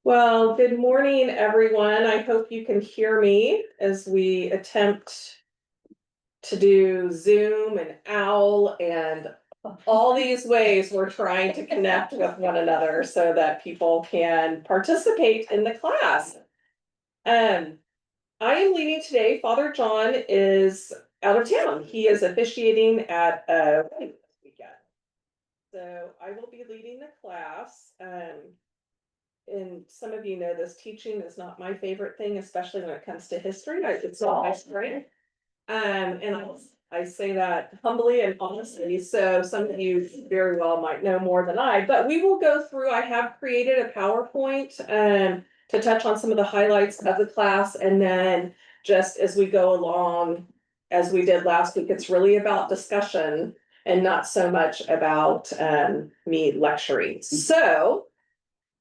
Well, good morning, everyone. I hope you can hear me as we attempt to do Zoom and OWL and all these ways we're trying to connect with one another so that people can participate in the class. I am leading today. Father John is out of town. He is officiating at a wedding this weekend. So I will be leading the class. And some of you know this, teaching is not my favorite thing, especially when it comes to history. It's not my strength. And I say that humbly and honestly. So some of you very well might know more than I, but we will go through. I have created a PowerPoint to touch on some of the highlights of the class. And then just as we go along, as we did last week, it's really about discussion and not so much about me lecturing. So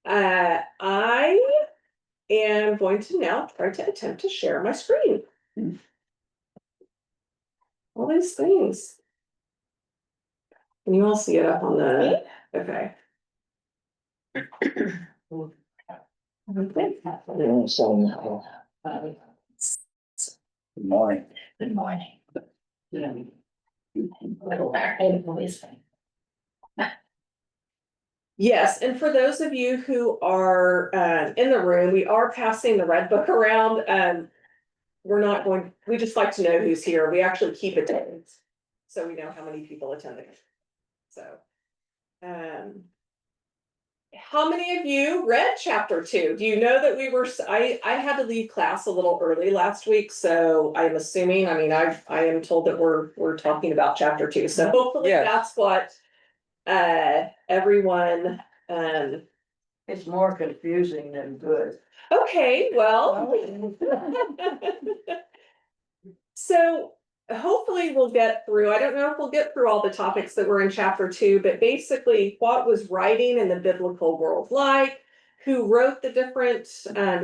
I am going to now try to attempt to share my screen. All these things. Can you all see it up on the, okay. Good morning. Good morning. Yes, and for those of you who are in the room, we are passing the red book around. We just like to know who's here. We actually keep attendance, so we know how many people attended. So, how many of you read chapter 2? Do you know that I had to leave class a little early last week, so I'm assuming, I am told that we're talking about chapter 2. So hopefully that's what everyone It's more confusing than good. okay, well. So hopefully we'll get through. I don't know if we'll get through all the topics that were in chapter 2, but basically what was writing in the biblical world like, who wrote the different,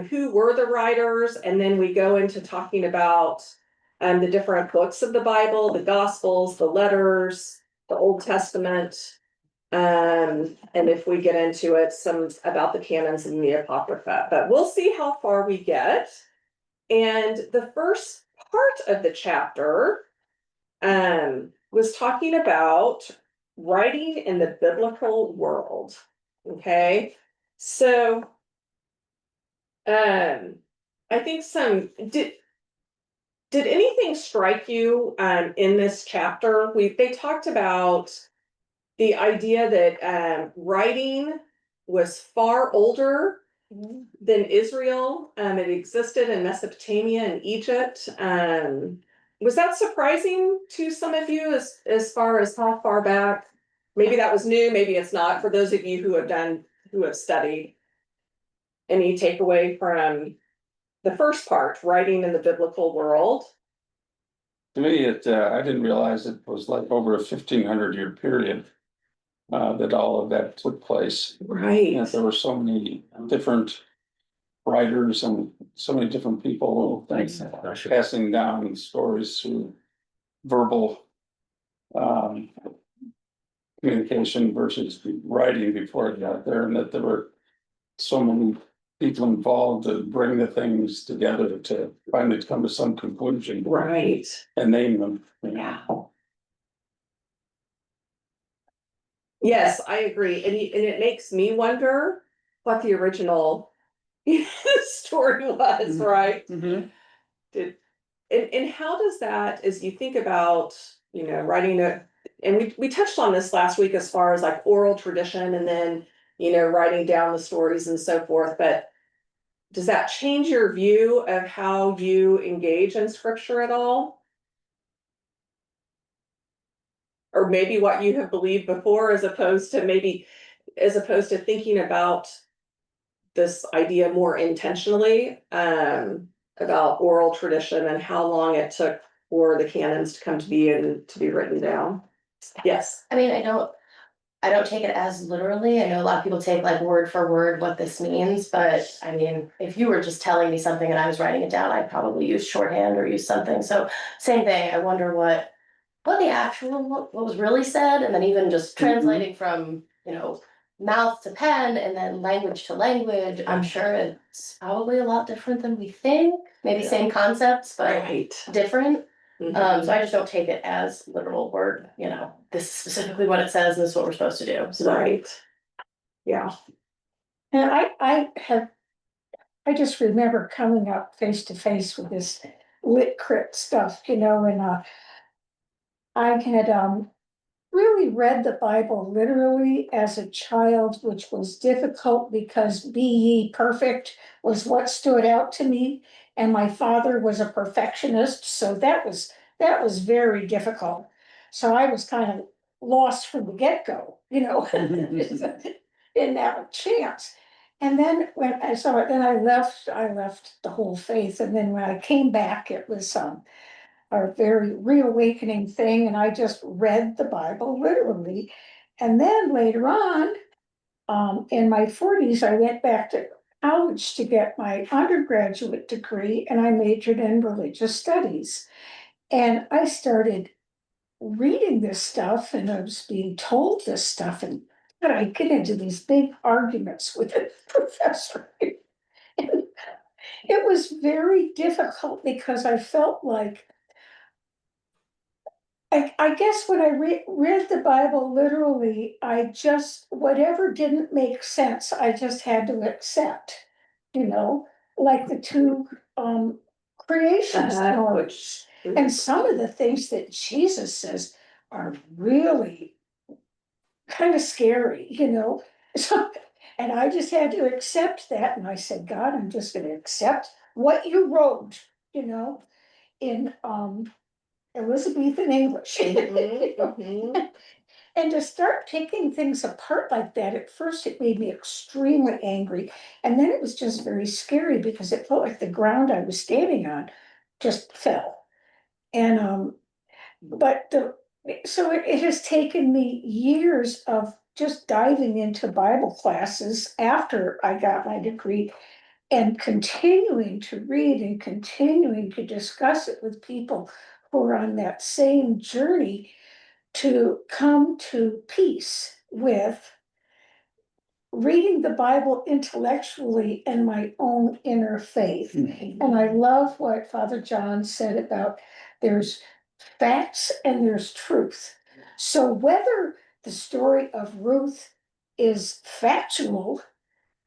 who were the writers, and then we go into talking about the different books of the Bible, the Gospels, the letters, the Old Testament, and if we get into it, some about the canons and the Apocrypha. But we'll see how far we get. And the first part of the chapter was talking about writing in the biblical world. Okay, so I think did anything strike you in this chapter? They talked about the idea that writing was far older than Israel. It existed in Mesopotamia and Egypt. Was that surprising to some of you as far as how far back? Maybe that was new, maybe it's not. For those of you who have studied, any takeaway from the first part, writing in the biblical world? To me, I didn't realize it was like over a 1,500-year period that all of that took place. Right. And there were so many different writers and so many different people passing down stories through verbal communication versus writing before it got there, and that there were so many people involved to bring the things together to finally come to some conclusion. Right. And name them. Yeah. Yes, I agree. And it makes me wonder what the original story was, right? Mm-hmm. And how does that, as you think about, writing it, and we touched on this last week as far as like oral tradition and then, writing down the stories and so forth, but does that change your view of how you engage in scripture at all? Or maybe what you have believed before, as opposed to thinking about this idea more intentionally, about oral tradition and how long it took for the canons to come to be and to be written down. Yes. I mean, I don't take it as literally. I know a lot of people take like word for word what this means, but I mean, if you were just telling me something and I was writing it down, I'd probably use shorthand or use something. So same thing. I wonder what what was really said, and then even just translating from, mouth to pen and then language to language, I'm sure it's probably a lot different than we think. Maybe Yeah. same concepts, but Right. different. Mhm. So I just don't take it as literal word, this is specifically what it says, and this is what we're supposed to do. So Right. Yeah. And I just remember coming up face to face with this lit crit stuff, and I had really read the Bible literally as a child, which was difficult because be ye perfect was what stood out to me. And my father was a perfectionist, so that was very difficult. So I was kind of lost from the get-go, didn't have a chance. And then then I left the whole faith. And then when I came back, it was a very reawakening thing, and I just read the Bible literally. And then later on, in my 40s, I went back to college to get my undergraduate degree, and I majored in religious studies. And I started reading this stuff, and I was being told this stuff, and I get into these big arguments with the professor. And it was very difficult because I felt like I guess when I read the Bible literally, whatever didn't make sense, I just had to accept, like the two creation stories. And some of the things that Jesus says are really kind of scary, So, and I just had to accept that. And I said, God, I'm just going to accept what you wrote, in Elizabethan English. Mhm. And to start taking things apart like that, at first it made me extremely angry. And then it was just very scary because it felt like the ground I was standing on just fell. And but so it has taken me years of just diving into Bible classes after I got my degree and continuing to read and continuing to discuss it with people who are on that same journey to come to peace with reading the Bible intellectually and my own inner faith. And I love what Father John said about there's facts and there's truth. So whether the story of Ruth is factual,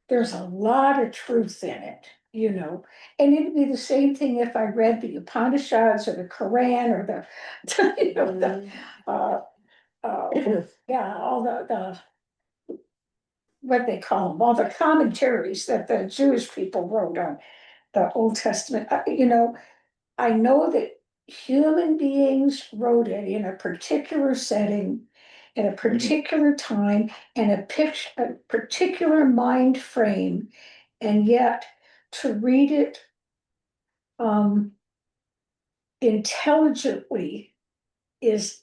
there's a lot of truth in it, And it'd be the same thing if I read the Upanishads or the Quran or all the what they call them, all the commentaries that the Jewish people wrote on the Old Testament. I know that human beings wrote it in a particular setting, in a particular time, and a particular mind frame, and yet to read it intelligently is,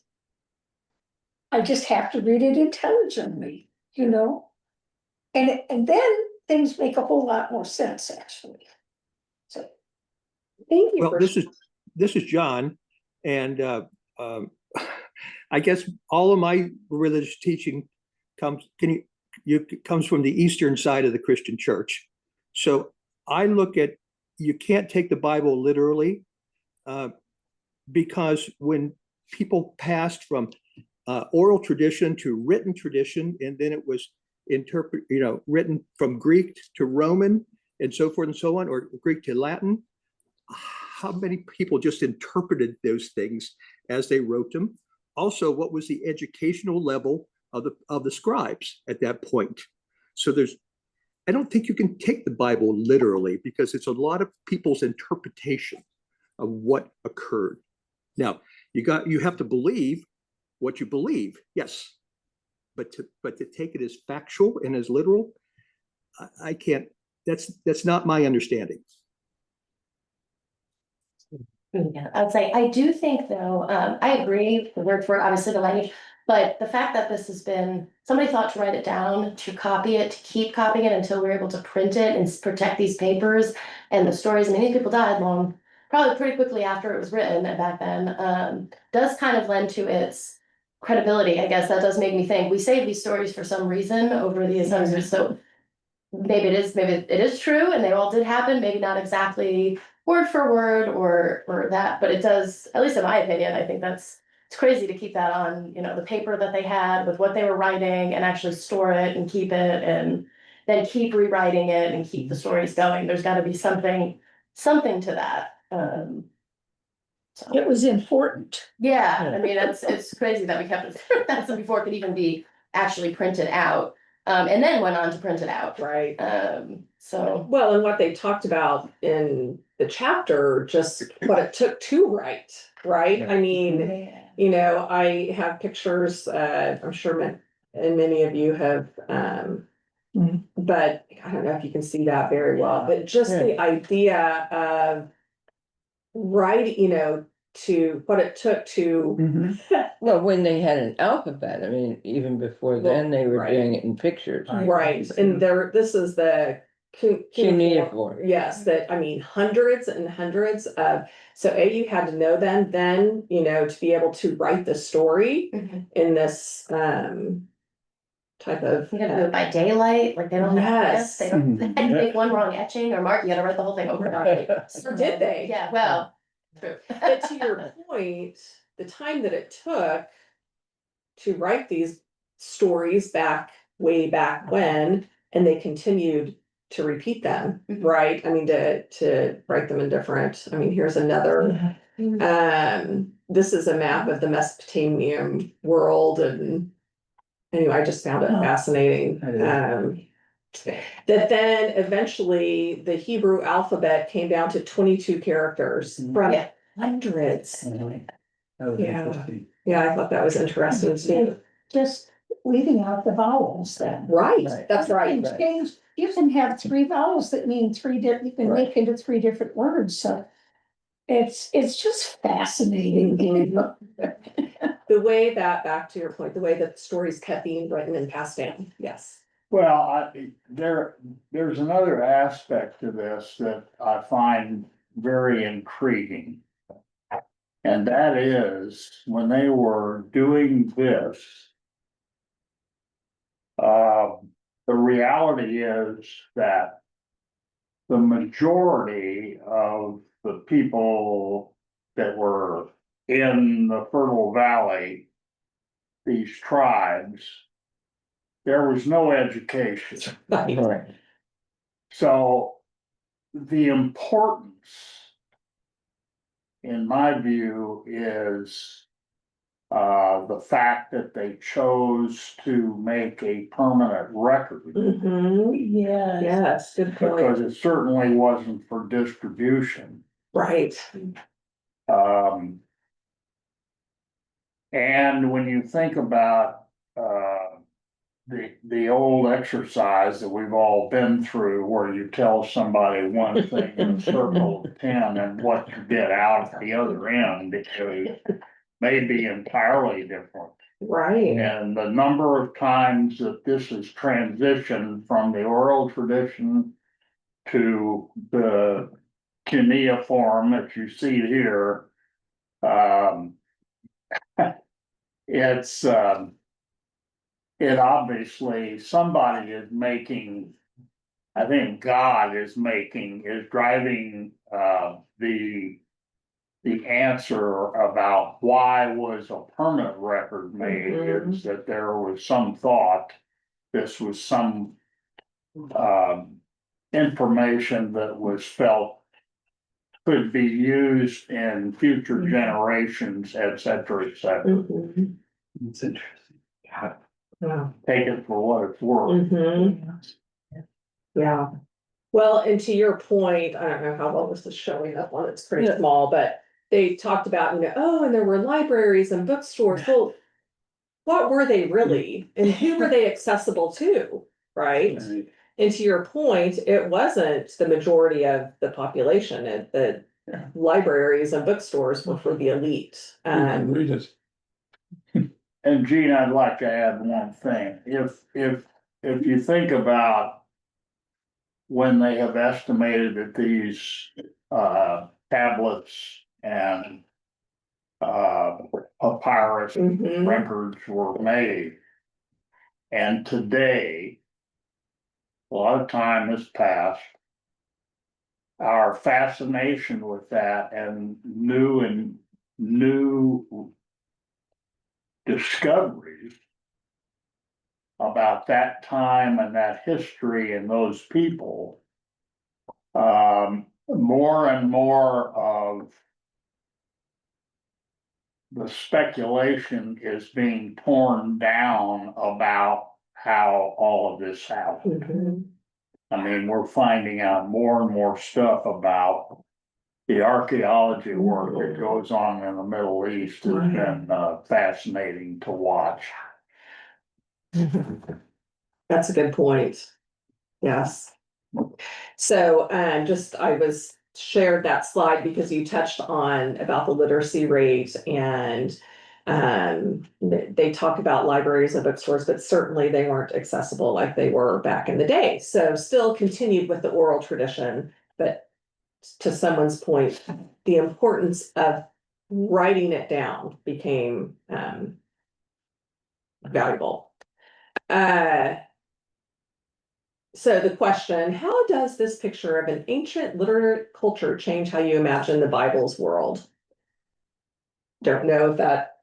I just have to read it intelligently, And then things make a whole lot more sense, actually. So, thank you Well, for. this is John, and um, I guess all of my religious teaching comes from the eastern side of the Christian church. So I look at, you can't take the Bible literally, because when people passed from oral tradition to written tradition, and then it was written from Greek to Roman and so forth and so on, or Greek to Latin, how many people just interpreted those things as they wrote them? Also, what was the educational level of the scribes at that point? So I don't think you can take the Bible literally, because it's a lot of people's interpretation of what occurred. Now, you have to believe what you believe, yes, but to take it as factual and as literal, I can't. That's not my understanding. Yeah, I'd say I do think though, I agree, the word for it, obviously the language, but the fact that this has been, somebody thought to write it down, to copy it, to keep copying it until we were able to print it and protect these papers and the stories. I mean, these people died probably pretty quickly after it was written back then, does kind of lend to its credibility, I guess that does make me think, we save these stories for some reason over the assumptions, so. Maybe it is true and they all did happen, maybe not exactly word for word or that, but it does, at least in my opinion, I think it's crazy to keep that on, the paper that they had with what they were writing and actually store it and keep it and then keep rewriting it and keep the stories going. There's gotta be something to that. So, It was important. yeah, I mean, it's crazy that we kept it that before it could even be actually printed out. And then went on to print it out. Right. So, Well, and what they talked about in the chapter, just what it took to write, right? I mean, I have pictures, I'm sure and many of you have, but I don't know if you can see that very well, but just the idea of writing, to what it took to. Well, when they had an alphabet, I mean, even before then, they were Right. doing it in pictures. Right, and this is the Cuneiform. yes, that, I mean, hundreds and hundreds of, so you had to know them, then, to be able to write the story in this, type of. you gotta do it by daylight, like they don't have, Yes. they don't, they make one wrong etching or mark, you gotta write the whole thing over and over. Or did they? Yeah, well. True. But to your point, the time that it took to write these stories way back when, and they continued to repeat them, right? I mean, to write them in different, I mean, here's another. This is a map of the Mesopotamian world, and anyway, I just found it fascinating. That then eventually the Hebrew alphabet came down to 22 characters from Yeah. hundreds. That was Yeah. interesting. Yeah, I thought that was interesting too. Just leaving out the vowels then. Right, Right. that's right. You can have three vowels that mean you can make into three different words, so. It's just fascinating. The way that, back to your point, the way that the stories kept being written and passed down, yes. Well, there's another aspect to this that I find very intriguing. And that is when they were doing this. The reality is that the majority of the people that were in the Fertile Valley, these tribes, there was no education. Right. So the importance, in my view, is the fact that they chose to make a permanent record. Yeah. Yes, good Because point. it certainly wasn't for distribution. Right. And when you think about the old exercise that we've all been through, where you tell somebody one thing in a circle of 10 and what you get out at the other end, it may be entirely different. Right. And the number of times that this has transitioned from the oral tradition to the cuneiform that you see here, it's it obviously somebody is making, I think God is driving the answer about why was a permanent record made, is that there was some thought, this was some information that was felt could be used in future generations, et cetera, et cetera. Mhm. It's interesting. Wow. Take it for what it's worth. Yeah. Well, and to your point, I don't know how well this is showing up on, it's pretty Yeah. small, but they talked about, and there were libraries and bookstores. Well, what were they really? And who were they accessible to? Right? And to your point, it wasn't the majority of the population. The libraries and bookstores were for the elite. You can read it. And Gene, I'd like to add one thing. If you think about when they have estimated that these tablets and papyrus Mhm. records were made. And today, a lot of time has passed. Our fascination with that and new discoveries about that time and that history and those people. More and more of the speculation is being torn down about how all of this happened. Mhm. I mean, we're finding out more and more stuff about the archaeology work that goes on in the Middle East has been fascinating to watch. That's a good point. Yes. So, I was shared that slide because you touched on about the literacy rate and they talk about libraries and bookstores, but certainly they weren't accessible like they were back in the day. So still continued with the oral tradition, but to someone's point, the importance of writing it down became valuable. So the question, how does this picture of an ancient literate culture change how you imagine the Bible's world? Don't know if that,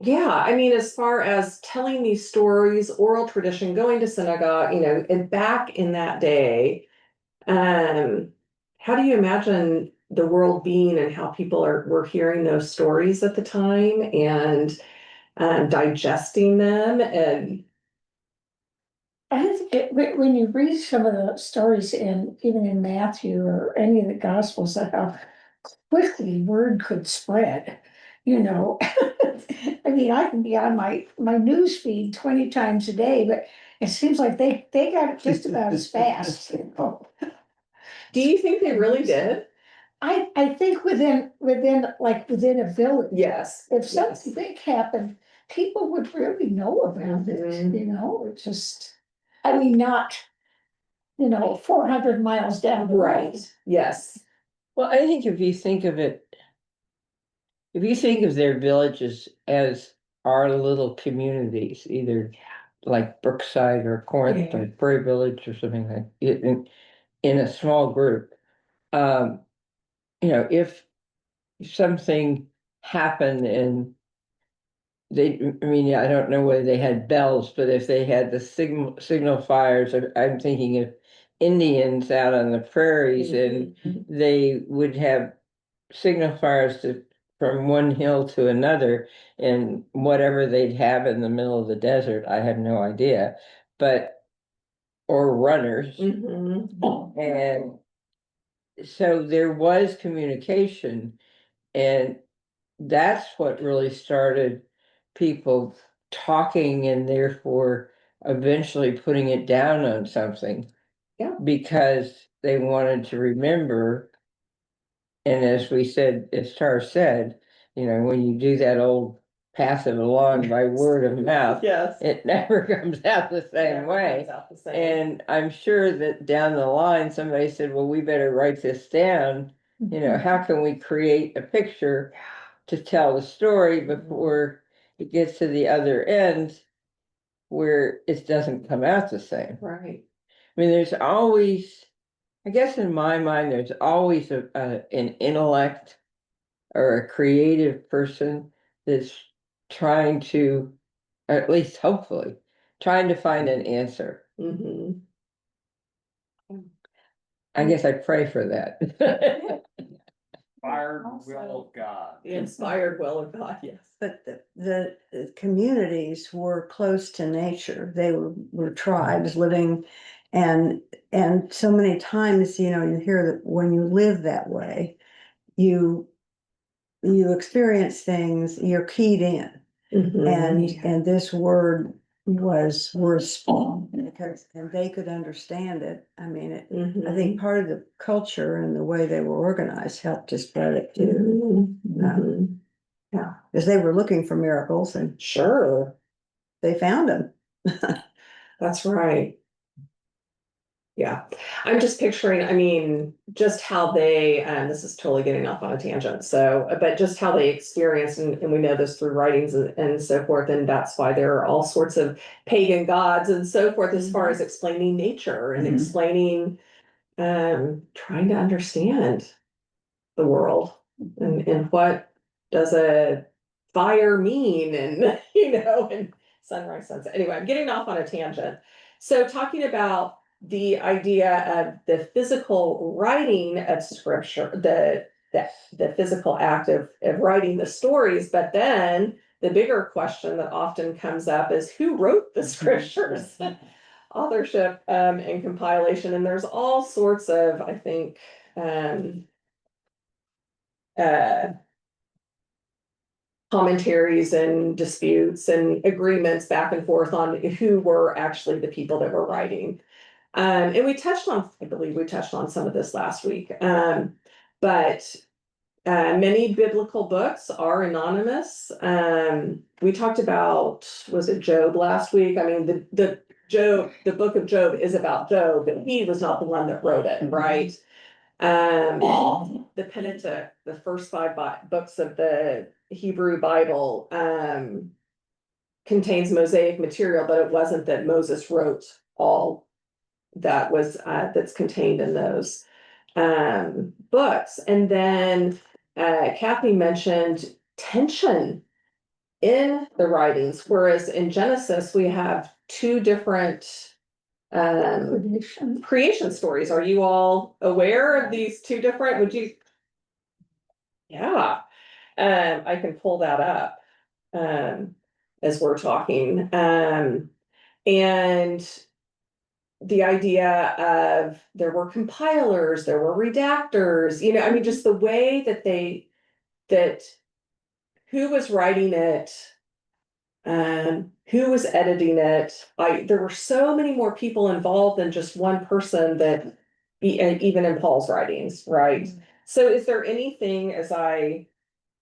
yeah, I mean, as far as telling these stories, oral tradition, going to synagogue, and back in that day, how do you imagine the world being and how people were hearing those stories at the time and digesting them and I think when you read some of the stories even in Matthew or any of the Gospels, that how quickly word could spread, you know. I mean, I can be on my news feed 20 times a day, but it seems like they got it just about as fast. do you think they really did? I think within a village, Yes. if something big happened, people would really know about it, Mhm. It just, I mean, not, 400 miles down the road. Right, yes. Well, I think if you think of their villages as our little communities, either like Brookside or Corinth or Prairie Village or something like it, in a small group, if something happened and I mean, I don't know whether they had bells, but if they had the signal fires, I'm thinking of Indians out on the prairies, and they would have signal fires from one hill to another, and whatever they'd have in the middle of the desert, I have no idea, or runners, and so there was communication, and that's what really started people talking and therefore eventually putting it down on something. Yeah. Because they wanted to remember. And as Tar said, when you do that old pass it along by word of mouth, Yes. it never comes out the same way. And I'm sure that down the line, somebody said, well, we better write this down. How can we create a picture to tell the story before it gets to the other end where it doesn't come out the same? Right. I mean, there's always, I guess in my mind, there's always an intellect or a creative person that's trying to, at least hopefully, trying to find an answer. Mm-hmm. I guess I pray for that. Inspired will of God. The inspired will of God, yes. But the communities were close to nature. They were tribes living and so many times, you hear that when you live that way, you experience things, you're keyed in. And this word was spawned because they could understand it. I mean, I think part of the culture and the way they were organized helped to spread it too. Yeah, because they were looking for miracles and Sure, they found them. that's right. Yeah, I'm just picturing, I mean, just how they, and this is totally getting off on a tangent, so, but just how they experienced, and we know this through writings and so forth, and that's why there are all sorts of pagan gods and so forth, as far as explaining nature and Mhm. explaining, trying to understand the world and what does a fire mean, and and sunrise, sunset. Anyway, I'm getting off on a tangent. So talking about the idea of the physical writing of scripture, the physical act of writing the stories, but then the bigger question that often comes up is who wrote the scriptures? Authorship and compilation, and there's all sorts of, I think, uh, commentaries and disputes and agreements back and forth on who were actually the people that were writing. And we touched on, I believe we touched on some of this last week. But many biblical books are anonymous. We talked about, was it Job last week? I mean, the book of Job is about Job, but he was not the one that wrote it, right? The Pentateuch, the first five books of the Hebrew Bible, contains Mosaic material, but it wasn't that Moses wrote all that was that's contained in those books. And then Kathy mentioned tension in the writings, whereas in Genesis we have two different creation stories. Are you all aware of these two different? Would you? Yeah, I can pull that up as we're talking. And the idea of there were compilers, there were redactors, I mean, just the way that who was writing it, who was editing it. There were so many more people involved than just one person that even in Paul's writings, right? So is there anything as I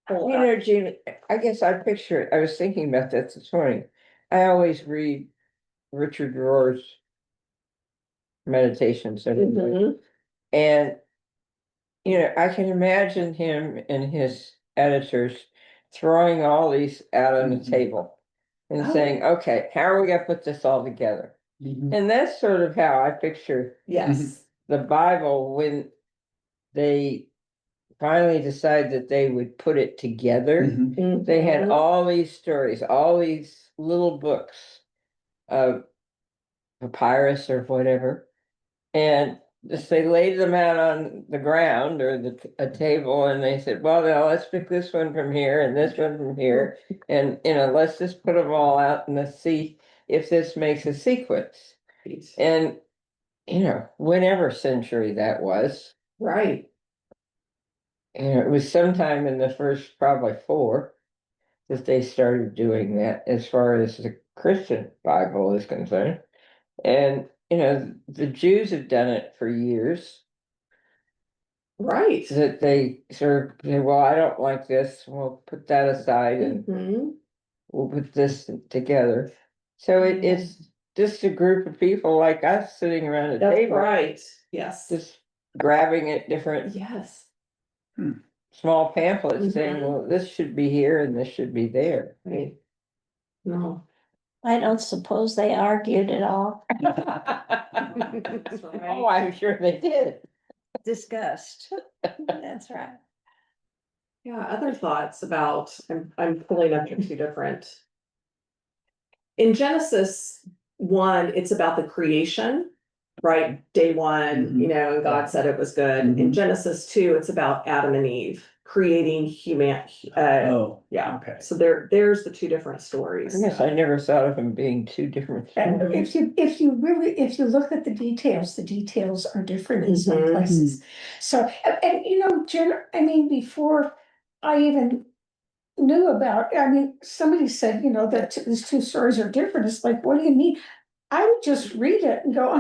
pull up? Jean, I guess I picture it. I was thinking about that this morning. I always read Richard Rohr's meditations every day. Mhm. And, I can imagine him and his editors throwing all these out on the table and Oh. saying, okay, how are we gonna put this all together? And that's sort of how I picture Yes. the Bible when they finally decided that they would put it together. They had Mhm. all these stories, all these little books of papyrus or whatever. And just they laid them out on the ground or a table, and they said, well, now let's pick this one from here and this one from here. And, let's just put them all out and let's see if this makes a sequence. And, whenever century that was, Right. it was sometime in the first probably four that they started doing that as far as the Christian Bible is concerned. And, the Jews have done it for years. Right. That they sort of say, well, I don't like this, we'll put that aside and Mhm. we'll put this together. So it's just a group of people like us sitting around a That's table, right. Yes. just grabbing at different Yes. small pamphlets saying, well, this should be here and this should be there. Right. No. I don't suppose they argued at all. That's Oh, right. I'm sure they did. Discussed. That's right. Yeah, other thoughts about, I'm pulling up the two different. In Genesis 1, it's about the creation, right? Day one, and God said it was good. In Genesis 2, it's about Adam and Eve creating Oh, yeah. okay. So there's the two different stories. Yes, I never thought of them being two different. And if you look at the details are different in some Mhm. places. So, I mean, before I even knew about, I mean, somebody said, that these two stories are different. It's like, what do you mean? I would just read it and go,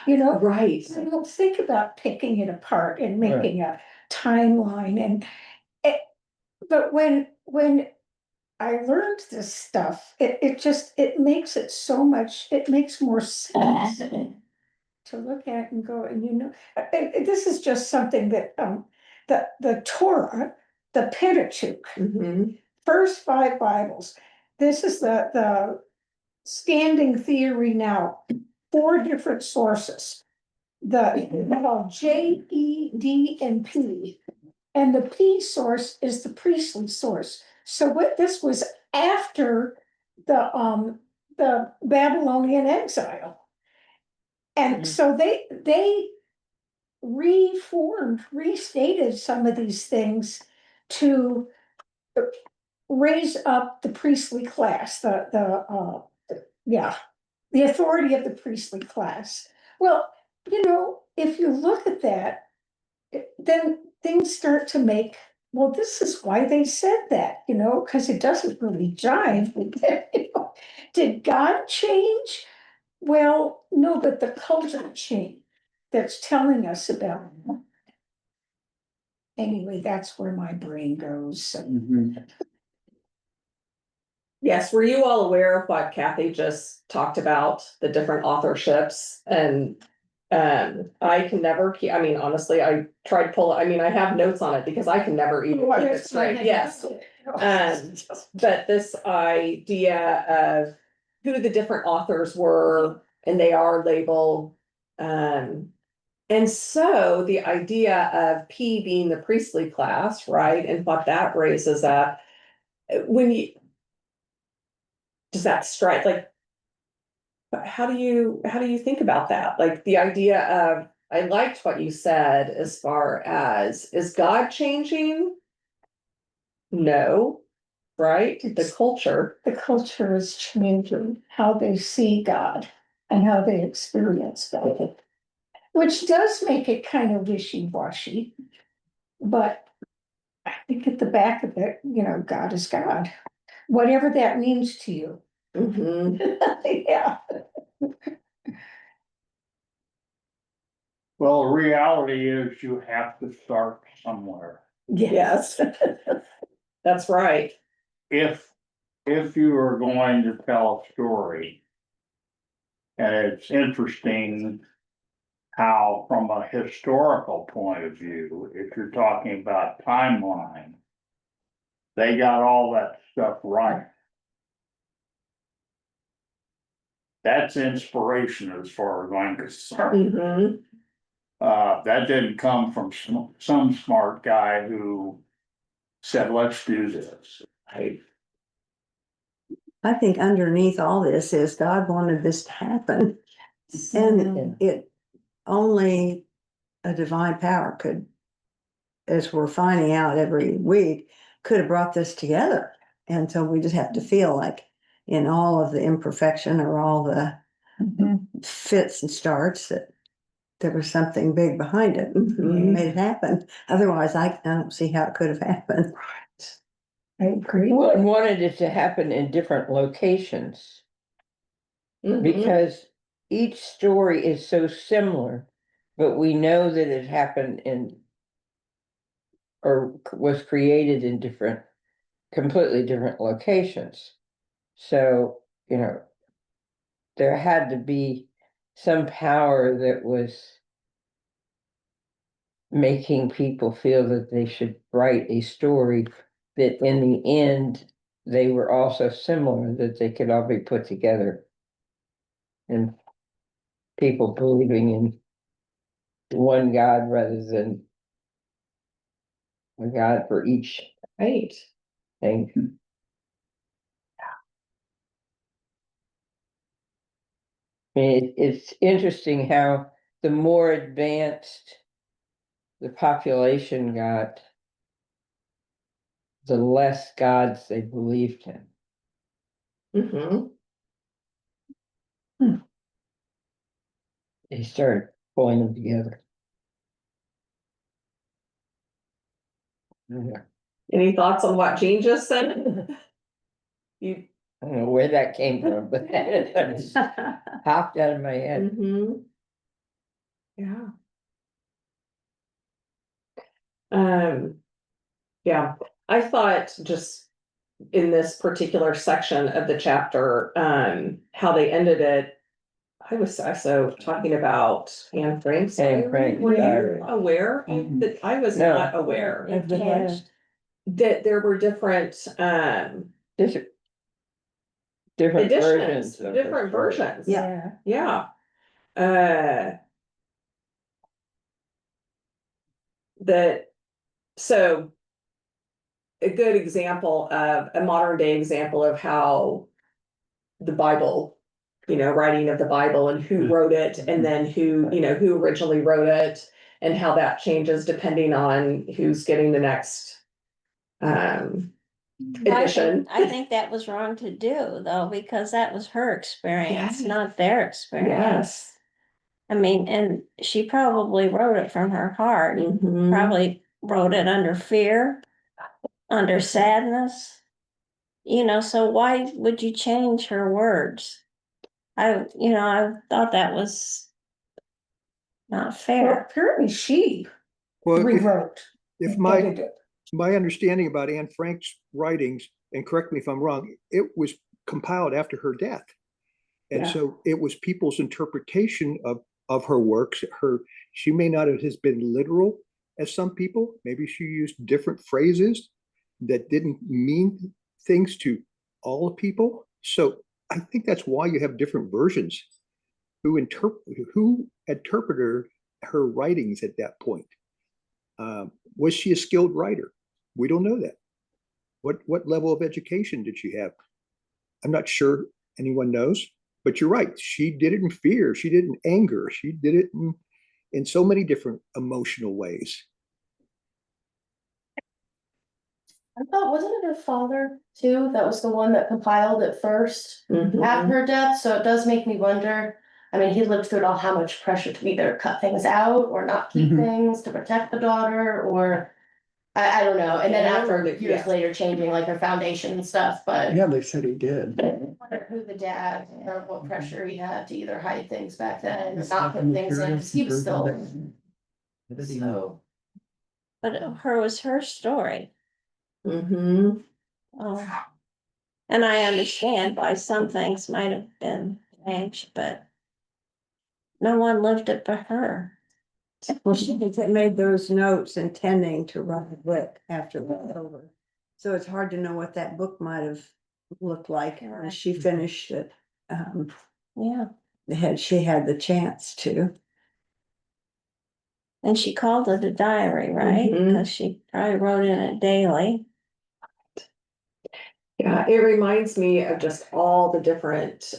Right. I don't think about picking it apart and making a timeline but when I learned this stuff, it makes it so much, it makes more sense. to look at and go, and this is just something that, the Torah, the Pentateuch, Mhm. first 5 Bibles. This is the standing theory now, 4 different sources. The J, E, D, and P. And the P source is the priestly source. So what this was after the Babylonian exile. And so they restated some of these things to raise up the priestly class, the authority of the priestly class. Well, if you look at that, then things start to make, well, this is why they said that, because it doesn't really jive with that. Did God change? Well, no, but the culture changed that's telling us about it. Anyway, that's where my brain goes. Yes, were you all aware of what Kathy just talked about, the different authorships? And I can never keep, I mean, honestly, I tried to pull, I mean, I have notes on it because I can never even keep it straight, yes. But this idea of who the different authors were, and they are labeled. And so the idea of P being the priestly class, right, and what that raises up, when you, does that strike, like, how do you think about that? Like the idea of, I liked what you said as far as, is God changing? No, right? The culture. The culture is changing how they see God and how they experience God, which does make it kind of wishy-washy. But I think at the back of it, God is God, whatever that means to you. Mhm. Yeah. Well, the reality is you have to start somewhere. Yes. That's right. If you are going to tell a story. And it's interesting how, from a historical point of view, if you're talking about timeline, they got all that stuff right. That's inspiration as far as I'm concerned. Mhm. That didn't come from some smart guy who said, let's do this. I think underneath all this is God wanted this to happen. And it only a divine power could, as we're finding out every week, could have brought this together. And so we just have to feel like in all of the imperfection or all the fits and starts that there was something big behind it and made it happen. Otherwise, I don't see how it could have happened. I agree. Well, and wanted it to happen in different locations Mhm. because each story is so similar, but we know that it happened in or was created in completely different locations. So, there had to be some power that was making people feel that they should write a story that in the end they were all so similar that they could all be put together and people believing in one God rather than a God for each Right. thing. I mean, it's interesting how the more advanced the population got, the less gods they believed in. Mhm. They started pulling them together. Yeah. Any thoughts on what Jean just said? You. I don't know where that came from, but that just popped out of my head. Mhm. Yeah. Yeah, I thought just in this particular section of the chapter, how they ended it, I was also talking about Anne Frank's. Anne diary. Frank's Were you diary. aware that I was No. not aware I've been there. that there were different Different. Different versions. editions, of the different story. versions. Yeah. Yeah. That, so a good example of a modern day example of how the Bible, writing of the Bible and who wrote it, and then who originally wrote it, and how that changes depending on who's getting the next edition. I think that was wrong to do though, because that was her experience, Yes. not their experience. Yes. I mean, and she probably wrote it from her heart, Mhm. probably wrote it under fear, under sadness. So why would you change her words? I thought that was not Well, fair. apparently she Well, rewrote. if and my, edited it. my understanding about Anne Frank's writings, and correct me if I'm wrong, it was compiled after her death. And Yeah. so it was people's interpretation of her works. She may not have been literal as some people. Maybe she used different phrases that didn't mean things to all people. So I think that's why you have different versions who interpreted her writings at that point. Was she a skilled writer? We don't know that. What level of education did she have? I'm not sure anyone knows, but you're right. She did it in fear. She did it in anger. She did it in so many different emotional ways. I thought, wasn't it her father too? That was the one that compiled it first Mhm. after her death, so it does make me wonder. I mean, he lived through it all, how much pressure to either cut things out or not keep things to protect the daughter, or I don't know. And then Yeah, I after remember, years yeah. later changing like her foundation and stuff, but Yeah, they said he did. I wonder who the dad or what pressure he had to either hide things back then or not put things in, because he was still so. But her was her story. Mhm. Oh. And I understand why some things might have been changed, but no one lived it but her. Well, she made those notes intending to write a book after it was over. So it's hard to know what that book might have looked like as she finished it. Yeah, She had the chance to. and she called it a diary, right? Mhm. Because she probably wrote in it daily. Yeah, it reminds me of just all the different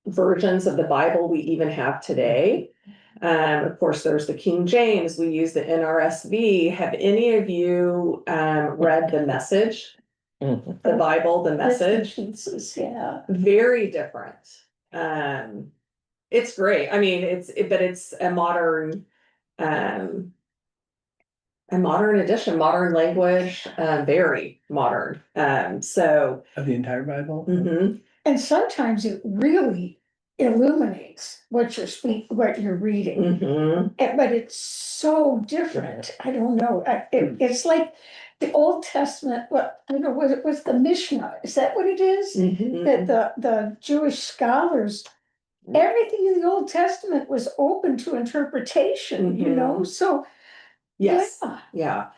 versions of the Bible we even have today. Of course, there's the King James, we use the NRSV. Have any of you read the Message? Mhm. The Bible, the Message? Pieces, yeah. Very different. It's great. I mean, but it's a modern edition, modern language, very modern. So. Of the entire Bible? Mhm. And sometimes it really illuminates what you're reading. Mhm. But it's so different. I don't know. It's like the Old Testament, I don't know, was the Mishnah? Is that what it is? Mhm. That the Jewish scholars, everything in the Old Testament was open to interpretation, Mhm. so. Yes, Yeah. yeah.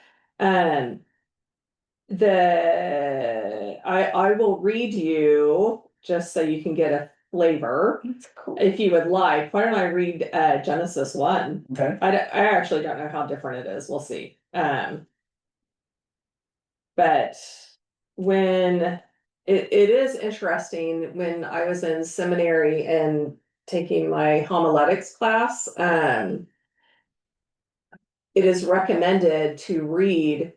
I will read you just so you can get a flavor, That's cool. if you would like. Why don't I read Genesis 1? Okay. I actually don't know how different it is. We'll see. But when it is interesting, when I was in seminary and taking my homiletics class, it is recommended to read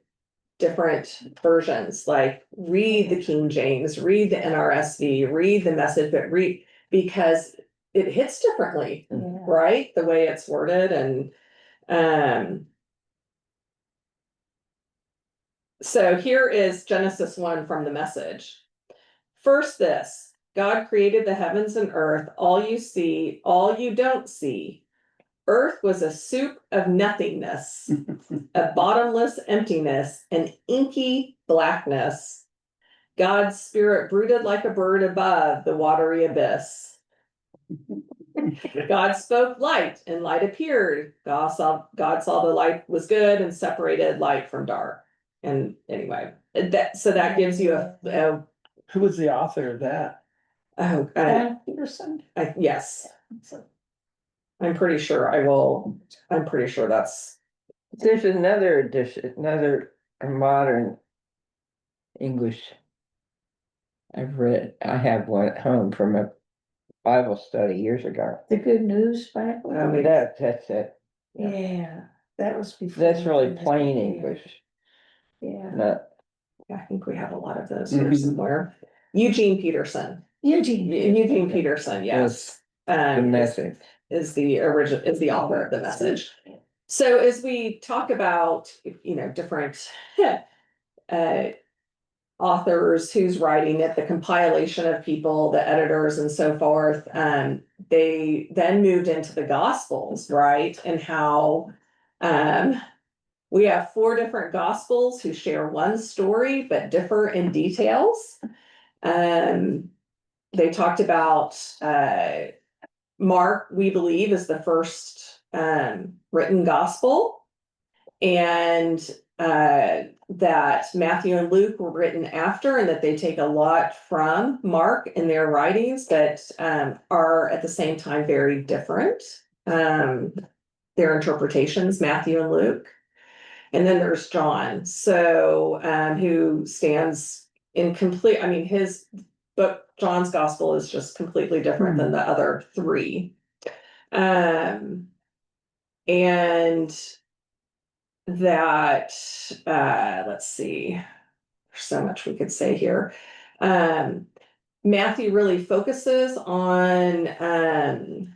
different versions, like read the King James, read the NRSV, read the Message, but because it hits differently, right? The way it's worded. And so here is Genesis 1 from the Message. First this, God created the heavens and earth, all you see, all you don't see. Earth was a soup of nothingness, a bottomless emptiness, an inky blackness. God's spirit brooded like a bird above the watery abyss. God spoke light and light appeared. God saw the light was good and separated light from dark. And anyway, so that gives you Who was the author of that? oh, Peterson. yes, I'm pretty sure I'm pretty sure that's, There's another edition, another modern English. I have one at home from a Bible study years ago. The Good News Bible. That's it. Yeah, that was before. That's really plain English, Yeah, not, I think we have a lot of those here Mhm. somewhere. Eugene Peterson. Eugene. Eugene Peterson, yes. the Is message. is the author of the message. So as we talk about, different authors, who's writing it, the compilation of people, the editors and so forth, they then moved into the Gospels, right? And how we have 4 different Gospels who share one story but differ in details. They talked about Mark, we believe, is the first written gospel, and that Matthew and Luke were written after, and that they take a lot from Mark in their writings that are at the same time very different. Their interpretations, Matthew and Luke. And then there's John, so who stands in complete, his book, John's Gospel, is just completely different than the other 3. And that, let's see, there's so much we could say here. Matthew really focuses on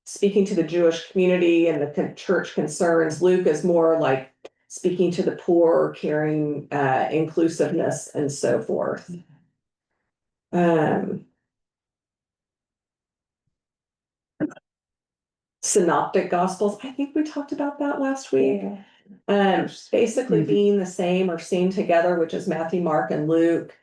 speaking to the Jewish community and the church concerns. Luke is more like speaking to the poor, caring, inclusiveness, and so forth. Synoptic Gospels, I think we talked about that last week. Basically being the same or seen together, which is Matthew, Mark, and Luke.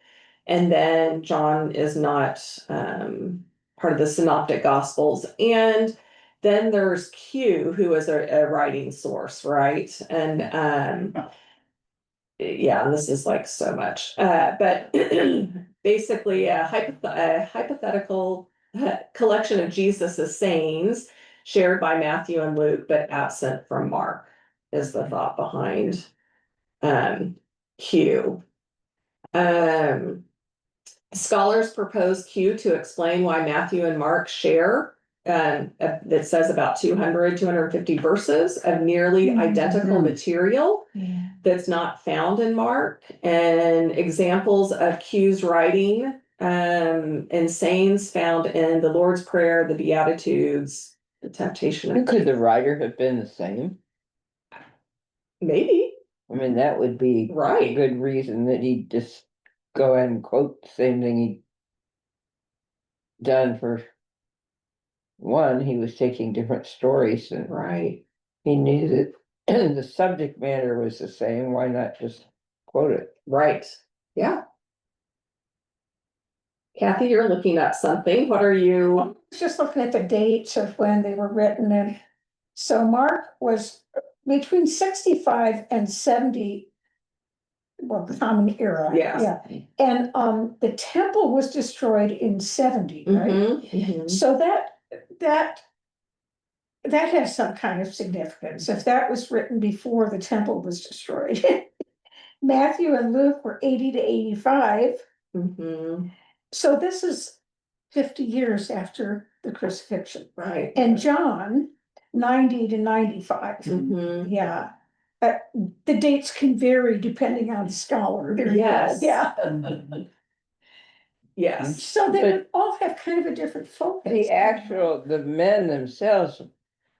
And then John is not part of the Synoptic Gospels. And then there's Q, who is a writing source, right? And yeah, this is like so much. But basically a hypothetical collection of Jesus's sayings shared by Matthew and Luke, but absent from Mark, is the thought behind Q. Scholars propose Q to explain why Matthew and Mark share, that says about 250 verses of nearly identical material that's not found in Mark, and examples of Q's writing and sayings found in the Lord's Prayer, the Beatitudes, the temptation. Could the writer have been the same? Maybe. That would be Right. a good reason that he'd just go ahead and quote the same thing he'd done for one. He was taking different stories, and Right. he knew that the subject matter was the same. Why not just quote it? Right. Yeah. Kathy, you're looking at something. What are you? Just looking at the dates of when they were written, and so Mark was between 65 and 70. Well, the common era. Yes. Yeah, and the temple was destroyed in 70, right? Mhm. So that has some kind of significance, if that was written before the temple was destroyed. Matthew and Luke were 80 to 85. Mhm. So this is 50 years after the crucifixion. Right. And John, 90 to 95. Mhm. Yeah. The dates can vary depending on the scholar. There you go. Yes. Yeah. Yes. So they But- would all have kind of a different focus. The men themselves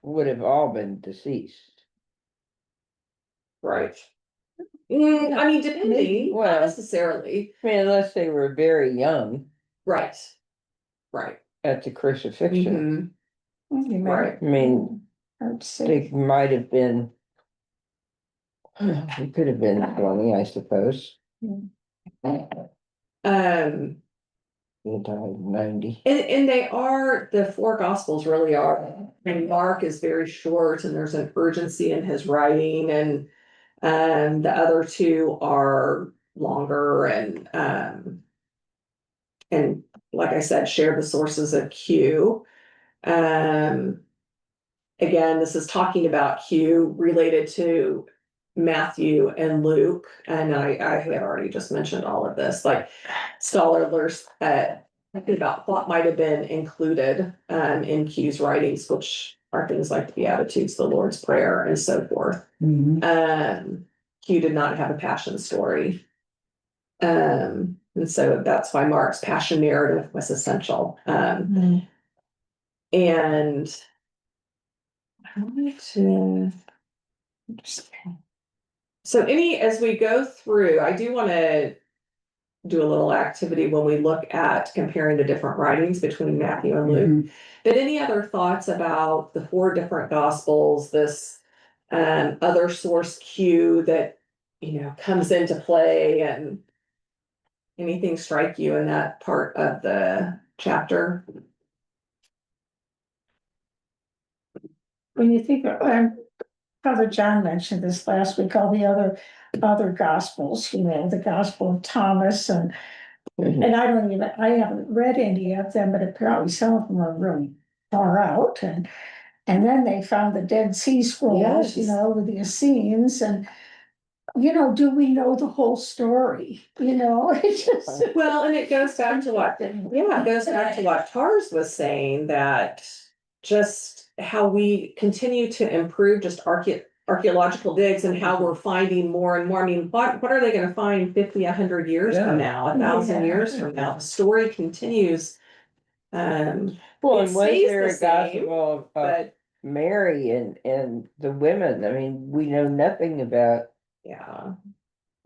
would have all been deceased. Right. Depending, Maybe. not Well- necessarily. Unless they were very young Right. Right. at the crucifixion. Mhm. You might- Right. I would say. They might have been. It could have been 20, I suppose. Um. He died in 90. And they are, the four gospels really are, and Mark is very short and there's an urgency in his writing and. The other two are longer and like I said, share the sources of Q. Again, this is talking about Q related to Matthew and Luke, and I have already just mentioned all of this, like scholars thinking about what might have been included in Q's writings, which are things like the Beatitudes, the Lord's Prayer, and so forth. Q did not have a passion story. And so that's why Mark's passion narrative was essential. And I wanted to. So as we go through, I do want to do a little activity when we look at comparing the different writings between Matthew and Luke. But any other thoughts about the four different gospels, this other source Q that, comes into play, and anything strike you in that part of the chapter? When you think of, Father John mentioned this last week, all the other gospels, the Gospel of Thomas and I haven't read any of them, but apparently some of them are really far out and then they found the Dead Sea Scrolls, Yes. with the Essenes and do we know the whole story? It just. Well, and it goes back to what Tars was saying, that just how we continue to improve just archaeological digs and how we're finding more and more. I mean, what are they gonna find 50, 100 years from now, 1,000 years from now? The story continues. Well, It and was stays there the a same, gospel of but Mary and the women? I mean, we know nothing about yeah.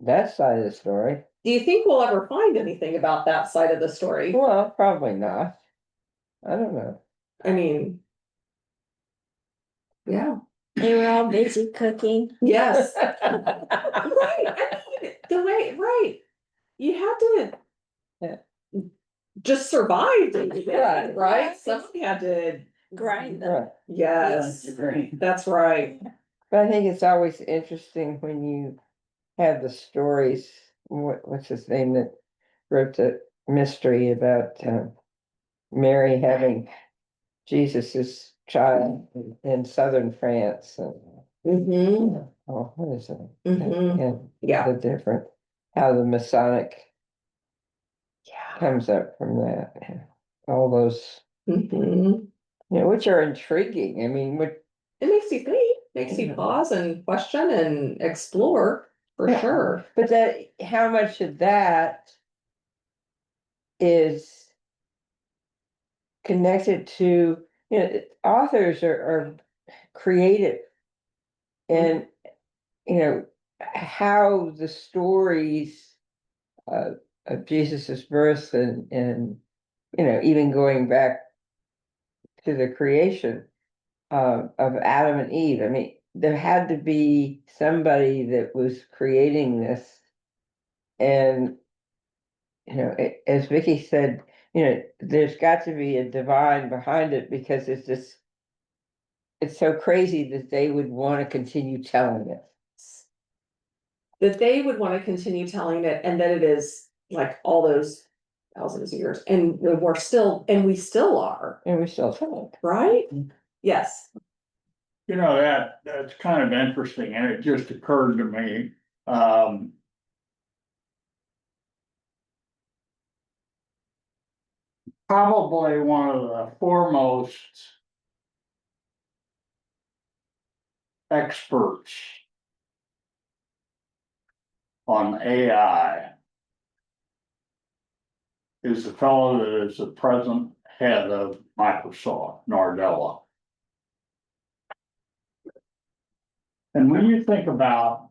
that side of the story. Do you think we'll ever find anything about that side of the story? Well, probably not. I don't know. I mean, yeah. They were all busy cooking. Yes. Right. I mean, right. You had to just survive day, Right. right? Somebody had to Grind them. Right. yes. That's right. But I think it's always interesting when you have the stories. What's his name that wrote the mystery about Mary having Jesus's child in southern France and what is it? And Yeah. the different how the Masonic comes up from that. All those, which are intriguing. I mean, It makes you think, makes you pause and question and explore for sure. but how much of that is connected to, authors are creative and, how the stories of Jesus's birth and, even going back to the creation of Adam and Eve. I mean, there had to be somebody that was creating this. And, as Vicky said, there's got to be a divine behind it because it's so crazy that they would want to continue telling it. That they would want to continue telling it, and that it is like all those thousands of years, and we still are, And we still tell it. right? Yes. That's kind of interesting, and it just occurred to me, probably one of the foremost experts on AI is the fellow that is the present head of Microsoft, Nardella. And when you think about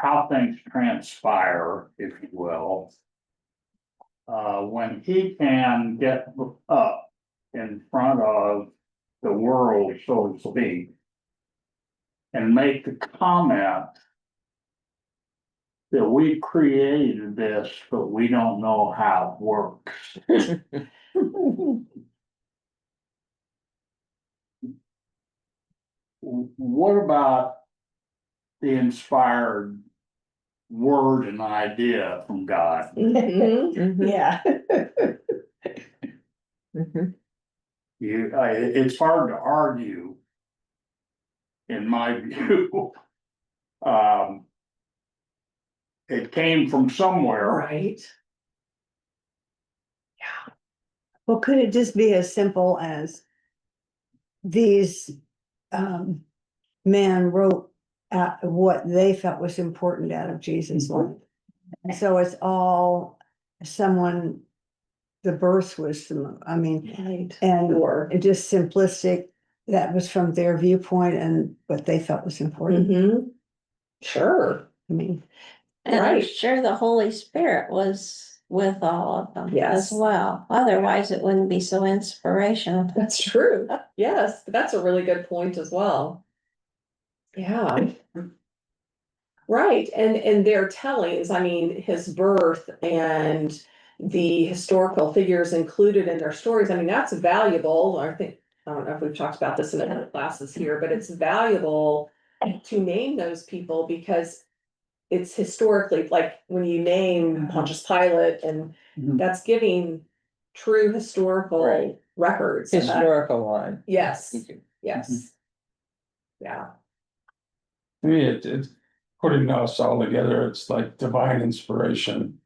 how things transpire, if you will, when he can get up in front of the world, so to speak, and make the comment that we created this, but we don't know how it works. What about the inspired word and idea from God? Mhm. Mhm, Yeah. mhm. It's hard to argue, in my view. Um, it came from somewhere. Right. Well, could it just be as simple as these men wrote out what they felt was important out of Jesus' life? And so it's all someone, the birth was, I mean, Right. and Sure. it just simplistic, that was from their viewpoint and what they felt was important. Mm-hmm. Sure. I mean, And I'm Right. sure the Holy Spirit was with all of them Yes. as well. Otherwise, it wouldn't be so inspirational. That's true. Yes, that's a really good point as well. Yeah. Right, and their tellings, I mean, his birth and the historical figures included in their stories, I mean, that's valuable. I think, I don't know if we've talked about this in other classes here, but it's valuable to name those people because it's historically, like, when you name Pontius Pilate, and Mhm. that's giving true historical Right. records. Historical line. Yes, yes. Yeah. I mean, it's putting us all together, it's like divine inspiration.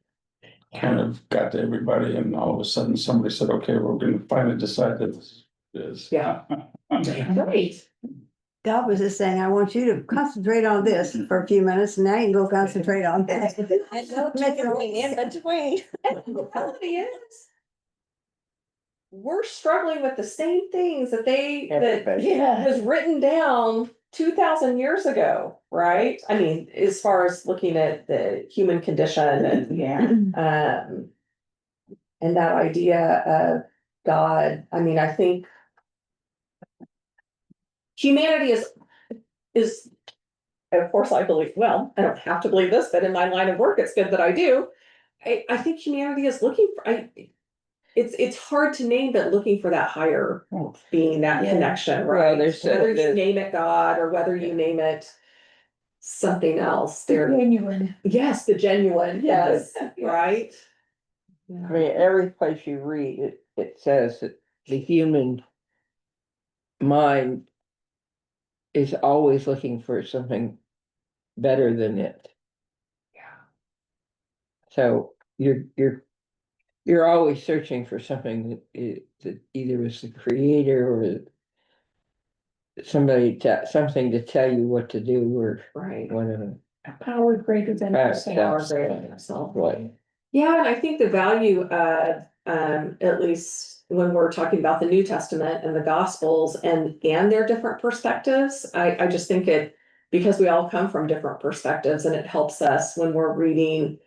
Kind of got to everybody and all of a sudden somebody said, okay, we're gonna finally decide that this is. Yeah. Right. God was just saying, I want you to concentrate on this for a few minutes, and now you can go concentrate on that. And no Make it tutoring in between. And the reality is, we're struggling with the same things that Everybody. was written down 2,000 years ago, right? I mean, as far as looking at the human condition and, Yeah. and that idea of God, I mean, I think humanity is, of course, I believe, well, I don't have to believe this, but in my line of work, it's good that I do. I think humanity is looking for, it's hard to name, but looking for that higher being, that Yeah. connection, Well, right? there's Whether you there's- name it God or whether you name it something else, there, Genuine. yes, the genuine, yes, Yeah. right? I mean, every place you read it, it says that the human mind is always looking for something better than it. Yeah. So you're always searching for something that either was the creator or something to tell you what to do or Right. whatever. A power greater than Right, ourselves. Power greater than ourselves. Right. Yeah, and I think the value of, at least when we're talking about the New Testament and the Gospels and their different perspectives, I just think because we all come from different perspectives, and it helps us when we're reading,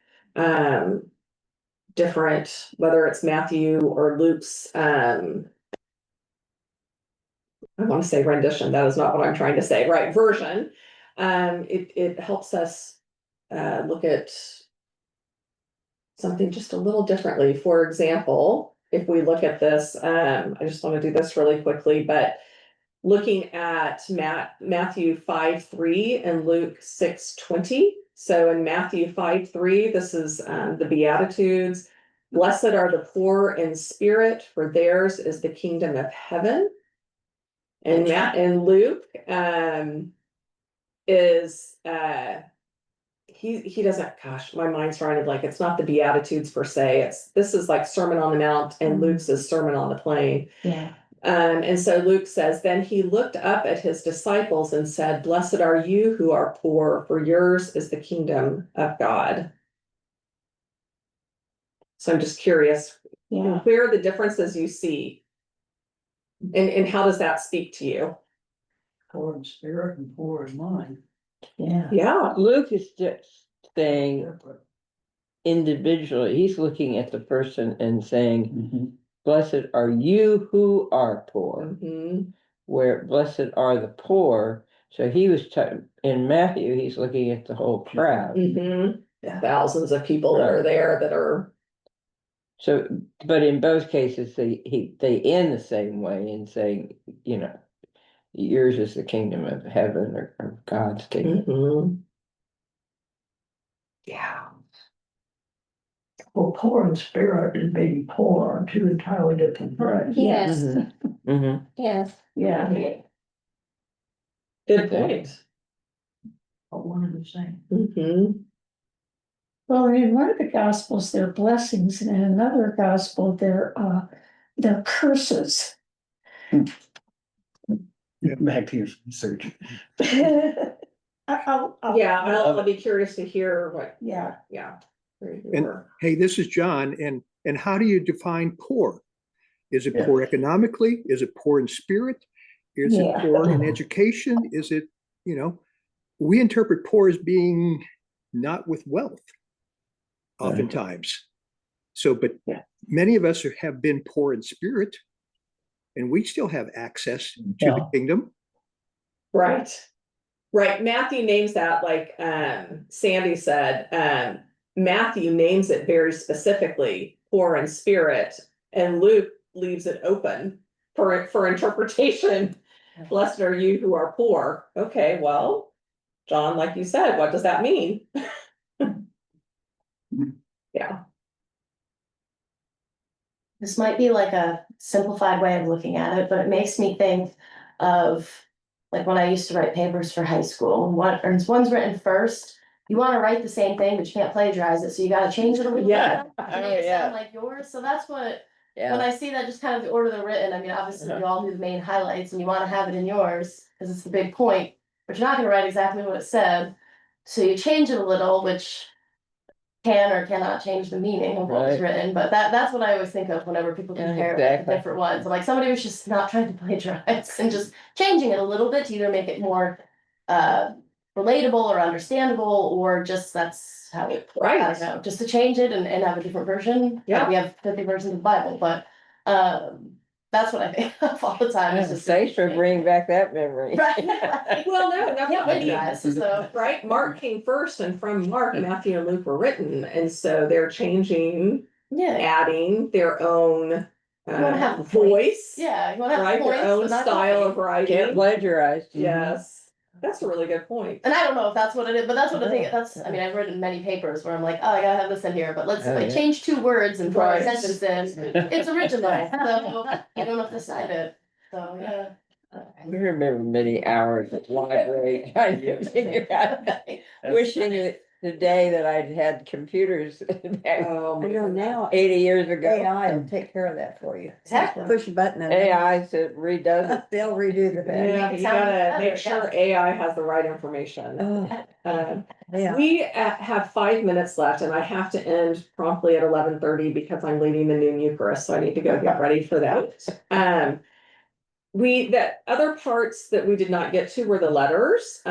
different, whether it's Matthew or Luke's, I want to say rendition, that is not what I'm trying to say, right, version. It helps us, look at something just a little differently. For example, if we look at this, I just want to do this really quickly, but looking at Matthew 5:3 and Luke 6:20. So in Matthew 5:3, this is the Beatitudes. Blessed are the poor in spirit, for theirs is the kingdom of heaven. And Luke is he doesn't, gosh, my mind's trying to blank. It's not the Beatitudes per se. This is like Sermon on the Mount, and Luke's is Sermon on the Plain. Yeah. And so Luke says, then he looked up at his disciples and said, blessed are you who are poor, for yours is the kingdom of God. So I'm just curious, Yeah. where are the differences you see? And how does that speak to you? Poor in spirit and poor in mind. Yeah. Yeah, Luke is just saying individually, he's looking at the person and saying, Mhm. blessed are you who are poor, mhm, where blessed are the poor. So he was in Matthew, he's looking at the whole crowd. mhm, thousands of people that are there that are, So, but in both cases, they end the same way in saying, yours is the kingdom of heaven or God's kingdom. Mhm. Yeah. Well, poor in spirit and being poor are two entirely different things. Yes, Mhm. yes. Yeah, Good point. but one and the same. Mhm. Well, in one of the gospels, they're blessings, and in another gospel, they're curses. Back to your research. Yeah, I'll be curious to hear what, Yeah. where you And were. hey, this is John, and how do you define poor? Is it Yeah. poor economically? Is it poor in spirit? Is it Yeah. poor in education? Is it, we interpret poor as being not with wealth oftentimes. So, but Yeah. many of us have been poor in spirit, and we still have access to the Yeah. kingdom. Right. Right. Matthew names that, like Sandy said, Matthew names it very specifically, poor in spirit, and Luke leaves it open for interpretation. Blessed are you who are poor. Okay, well, John, like you said, what does that mean? Yeah. This might be like a simplified way of looking at it, but it makes me think of like when I used to write papers for high school. One's written first. You want to write the same thing, but you can't plagiarize it, so you got to change it a little Yeah. bit to make it sound like yours. So that's what when I see that, just kind of the order they're written. I mean, obviously we all knew the main highlights, and you want to have it in yours because it's the big point. But you're not going to write exactly what it said, so you change it a little, which can or cannot change the meaning of what was Right. written, but that's what I always think of whenever people Yeah, compare exactly. the different ones. I'm like, somebody was just not trying to plagiarize and just changing it a little bit to either make it more relatable or understandable, or just that's how it, I don't know, just to change it and have a different version. Yeah. We have 50 versions of the Bible, but that's what I think of all the time. It's just Thanks for bringing back that memory. Right. Well, no, nothing Can't plagiarize, so. right? Mark came first, and from Mark, Matthew and Luke were written, and so they're changing, Yeah. adding their own wanna have voice. Yeah, you want to have Right, points, their own but not style copy. of writing. Can't plagiarize. Yes, that's a really good point. And I don't know if that's what it is, but that's what I think. That's, I mean, I've written many papers where I'm like, oh, I gotta have this in here, but let's Oh, yeah. change 2 words and throw a Right. sentence in. It's original, so you don't have to cite it. So, yeah. We remember many hours at the library trying to figure out, wishing that the day that I'd had computers back Oh, I know now 80 years ago. AI will take care of that for you. Exactly. Push a button and AI said redoes it. they'll redo the thing. yeah, Make it you sound gotta better, make sure AI has the right information. Oh, yeah. We have 5 minutes left, and I have to end promptly at 11:30 because I'm leading the noon Eucharist, so I need to go get ready for that. That other parts that we did not get to were the letters.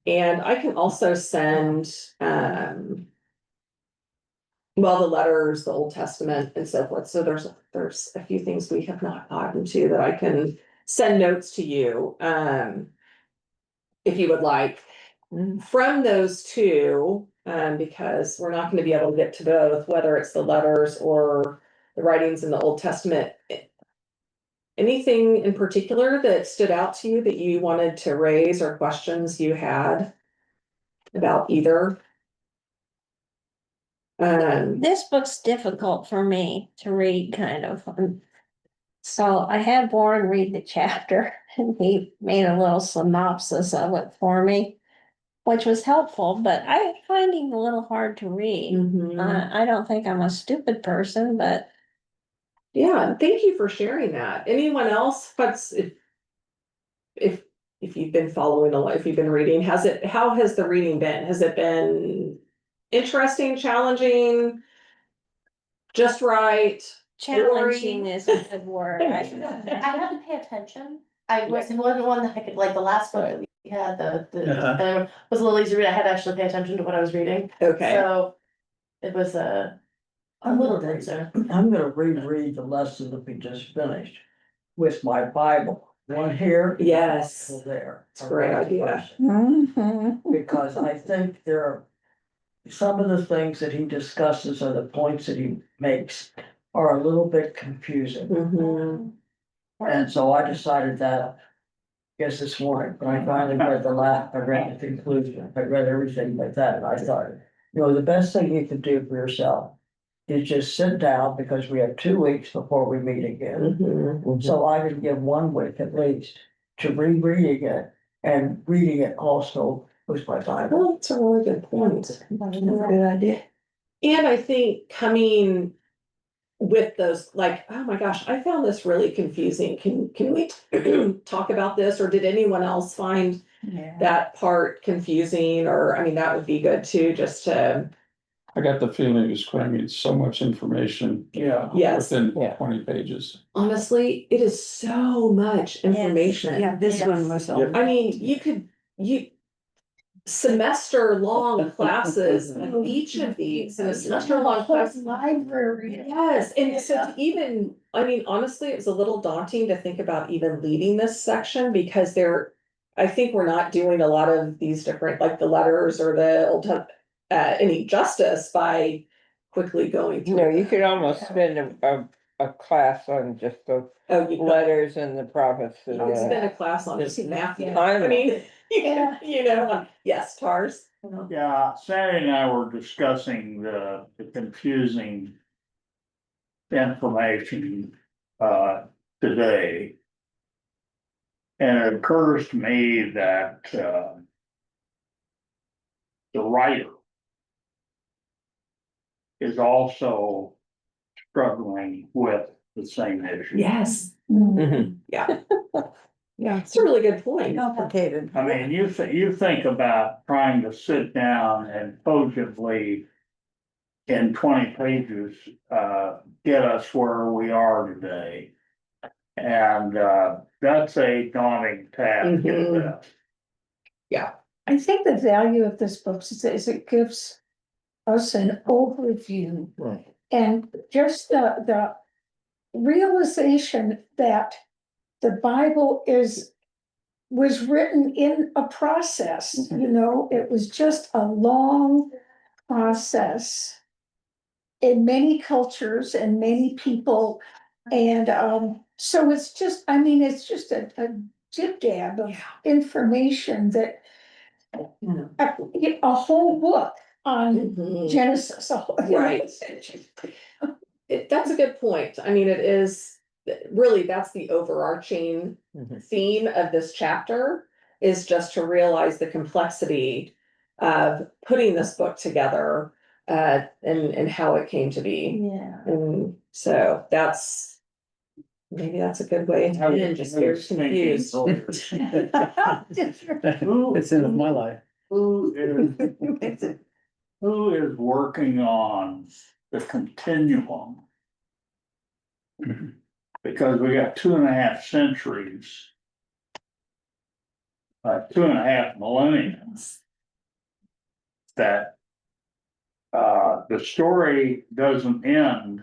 And I can also send, well, the letters, the Old Testament and so forth. So there's a few things we have not gotten to that I can send notes to you, if you would like. From those two, because we're not gonna be able to get to both, whether it's the letters or the writings in the Old Testament. Anything in particular that stood out to you that you wanted to raise, or questions you had about either? This book's difficult for me to read, kind of. So I had Warren read the chapter, and he made a little synopsis of it for me, which was helpful, but I find him a little hard to read. I don't think I'm a stupid person, but Yeah, thank you for sharing that. Anyone else? If you've been following along, if you've been reading, how has the reading been? Has it been interesting, challenging, just right? challenging is a good word. I had to pay attention. It wasn't one that I could, like the last book that we had, was a little easy to read. I had to actually pay attention to what I was reading. Okay. So it was a little denser. I'm gonna reread the lesson that we just finished with my Bible. One here. and Yes. one there. It's a great idea. Mhm. Because I think there are some of the things that he discusses or the points that he makes are a little bit confusing. Mhm. And so I decided that, I guess this morning, when I finally read I read the conclusion, I read everything like that, and I thought, the best thing you can do for yourself is just sit down, because we have 2 weeks before we meet again. Mhm. So I would give 1 week at least to rereading it and reading it also with my Bible. Well, that's a really good point. Good idea. And I think coming with those, like, oh my gosh, I found this really confusing. Can we talk about this? Or did anyone else find Yeah. that part confusing? Or, I mean, that would be good too, just to, I got the feeling it was cramming so much information Yeah. yes. within Yeah. 20 pages. Honestly, it is so much information. Yeah, this one was. I mean, you semester long classes on each of these and a semester long class. Library. Yes, and so to even, I mean, honestly, it was a little daunting to think about even leading this section because I think we're not doing a lot of these different, like the letters or the any justice by quickly going through. No, you them. could almost spend a class on just the Oh, you could. letters and the prophets. You And could spend a the- class on just Matthew. Yeah. I mean, Yeah. yes, TARS. Yeah, Sandy and I were discussing the confusing information, today. And it occurs to me that, the writer is also struggling with the same issue. Yes, Mhm. yeah, Yeah. it's a really good point. Complicated. I mean, you think about trying to sit down and cogently in 20 pages, get us where we are today. And, that's a daunting task at Mhm. best. I think the value of this book is it gives us an overview Right. and just the realization that the Bible was written in a process, it was just a long process in many cultures and many people. And so it's just, I mean, it's just a jib jab of information that a whole book on Mhm. Genesis. Right. That's a good point. I mean, it is, really, that's the overarching Mhm. theme of this chapter is just to realize the complexity of putting this book together, and how it came to be. Yeah. And so maybe that's a good way to end, just very confused. It's in my life. Who is working on the continuum? Because we got 2.5 centuries. 2.5 millennia. That. The story doesn't end.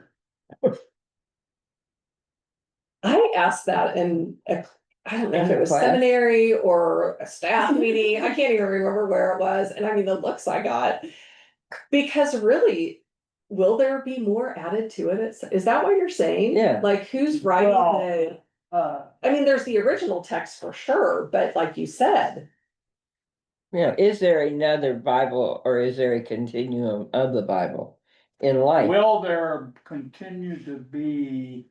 I asked that I don't know if it was Class? seminary or a staff meeting, I can't even remember where it was, and I mean, the looks I got. Because really, will there be more added to it? Is that what you're saying? Yeah. Like, who's writing Well, I mean, there's the original text for sure, but like you said. Is there another Bible or is there a continuum of the Bible in life? Will there continue to be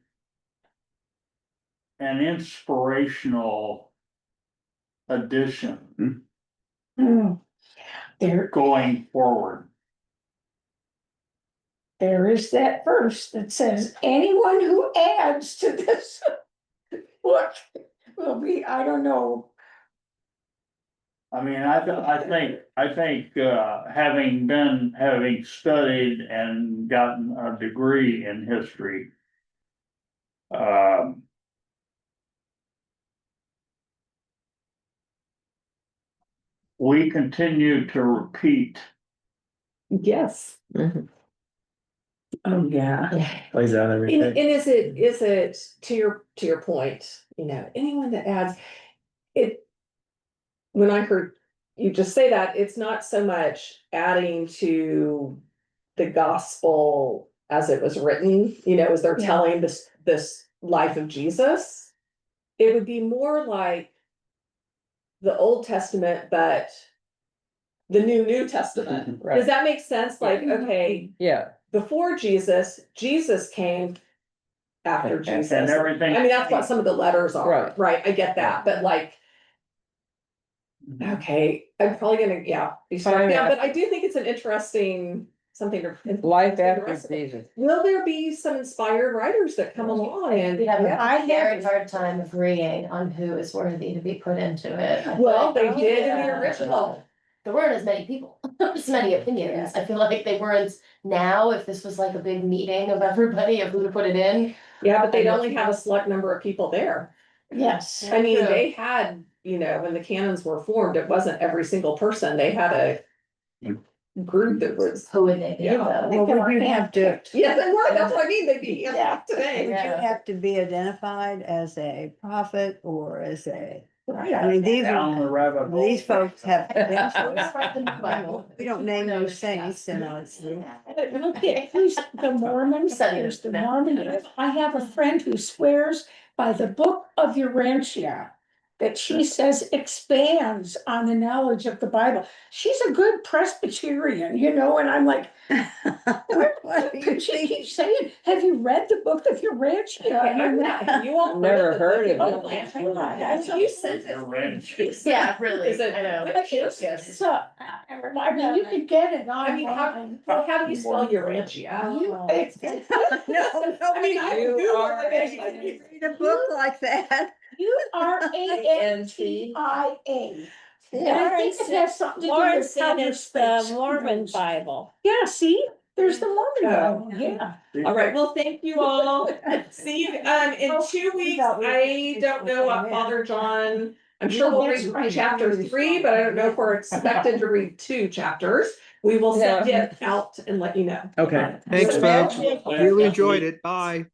an inspirational addition There going forward? is that verse that says, anyone who adds to this book will be, I don't know. I mean, I think, having studied and gotten a degree in history. We continue to repeat. Yes. Mhm. Oh, yeah. Plays out every And day. is it to your point, anyone that adds it, when I heard you just say that, it's not so much adding to the gospel as it was written, as they're Yeah. telling this life of Jesus. It would be more like the Old Testament, but the New Testament. Right. Does that make sense? Like, okay, Yeah, before Jesus came after And Jesus. And everything. I mean, that's what some of the letters are, Right. right? I get that, but like, okay, I'm probably gonna, be sorry, Time yeah, but after- I do think it's an interesting, something to. life something to after wrestle with. Jesus. Will there be some inspired writers that come along and? We have I a have- very hard time agreeing on who is worthy to be put into it. I feel Well, like- they did in the original. There weren't as many people, as many opinions. I feel like they weren't now, if this was like a big meeting of everybody of who to put it in. Yeah, but they'd only have a select number of people there. Yes. I mean, True. they had, when the canons were formed, it wasn't every single person. They had a group that was. Who would they be Yeah. though? Well, would you have to, Yeah, they were, that's what I mean, they'd be Yeah. today. would you Yeah. have to be identified as a prophet or as a, Right. I mean, Down the rabbit hole. these folks have. Bible. We don't name no saints, it's. Look at who's the Mormons, there's the Mormons. I have a friend who swears by the book of Urantia that she says expands on the knowledge of the Bible. She's a good Presbyterian, and I'm like, What do you she think? keeps saying, have you read the book of Urantia? And I'm like, You all Never heard of book it. Atlantis? You sent it. Yeah, really, Is it- I know. Yes. So, I mean, you can get it I mean, online. how do you spell Urantia? No, I mean, I You Googled are it. read a book like that. Urantia. And I think it has something to do Lauren with how said your it's the space Mormon goes. Bible. Yeah, see, there's the Mormon Oh. Bible, yeah. All right, well, thank you all. See you, in 2 weeks. I don't know what Father John, I'm sure we'll read chapter 3, but I don't know if we're expected to read 2 chapters. We will send it out and let you know. Okay, thanks, folks. Really enjoyed it. Bye.